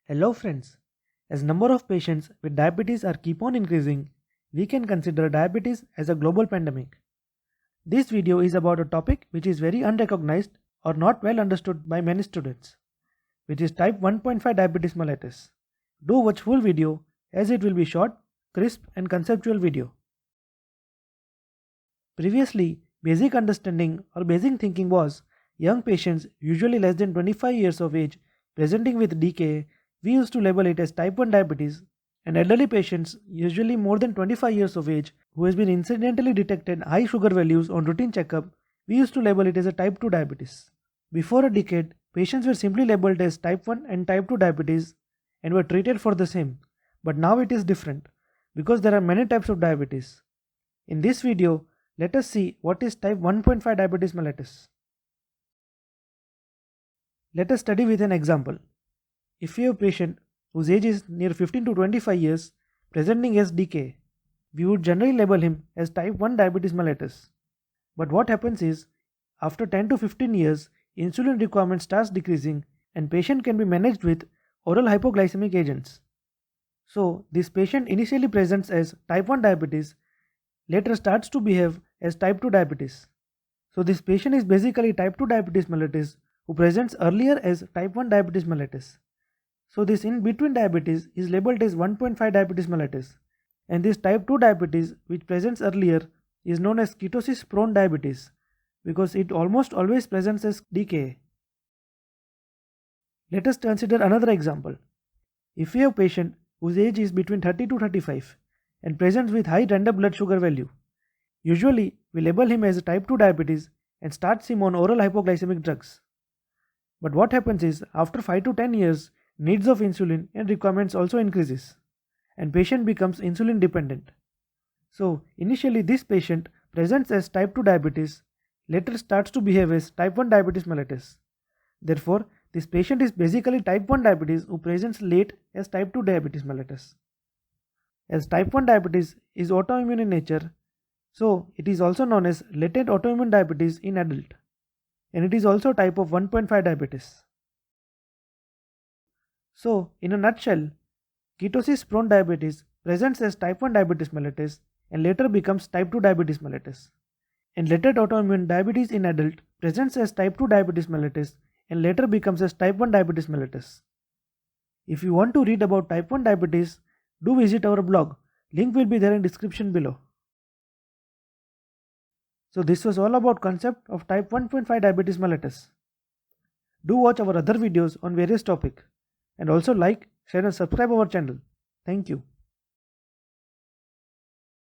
Hello friends, as number of patients with diabetes are keep on increasing, we can consider diabetes as a global pandemic. This video is about a topic which is very unrecognized or not well understood by many students, which is type 1.5 diabetes mellitus. Do watch full video as it will be short, crisp and conceptual video. Previously, basic understanding or basic thinking was young patients usually less than 25 years of age presenting with DKA. We used to label it as type 1 diabetes, and elderly patients, usually more than 25 years of age, who has been incidentally detected high sugar values on routine checkup, we used to label it as a type 2 diabetes. Before a decade, patients were simply labeled as type 1 and type 2 diabetes and were treated for the same. But now it is different because there are many types of diabetes. In this video, let us see what is type 1.5 diabetes mellitus. Let us study with an example. If we have a patient whose age is near 15 to 25 years presenting as DKA, we would generally label him as type 1 diabetes mellitus. But what happens is, after 10 to 15 years, insulin requirement starts decreasing and patient can be managed with oral hypoglycemic agents. So this patient initially presents as type 1 diabetes, later starts to behave as type 2 diabetes. So this patient is basically type 2 diabetes mellitus who presents earlier as type 1 diabetes mellitus. So this in-between diabetes is labeled as 1.5 diabetes mellitus, and this type 2 diabetes which presents earlier is known as ketosis-prone diabetes because it almost always presents as DKA. Let us consider another example. If we have a patient whose age is between 30 to 35 and presents with high random blood sugar value, usually we label him as type 2 diabetes and starts him on oral hypoglycemic drugs. But what happens is, after 5 to 10 years, needs of insulin and requirements also increases and patient becomes insulin dependent. So initially this patient presents as type 2 diabetes, later starts to behave as type 1 diabetes mellitus. Therefore, this patient is basically type 1 diabetes who presents late as type 2 diabetes mellitus. As type 1 diabetes is autoimmune in nature, so it is also known as latent autoimmune diabetes in adult, and it is also type of 1.5 diabetes. So, in a nutshell, ketosis-prone diabetes presents as type 1 diabetes mellitus and later becomes type 2 diabetes mellitus. And latent autoimmune diabetes in adult presents as type 2 diabetes mellitus and later becomes as type 1 diabetes mellitus. If you want to read about type 1 diabetes, do visit our blog. Link will be there in description below. So this was all about concept of type 1.5 diabetes mellitus. Do watch our other videos on various topics. And also like, share and subscribe our channel. Thank you.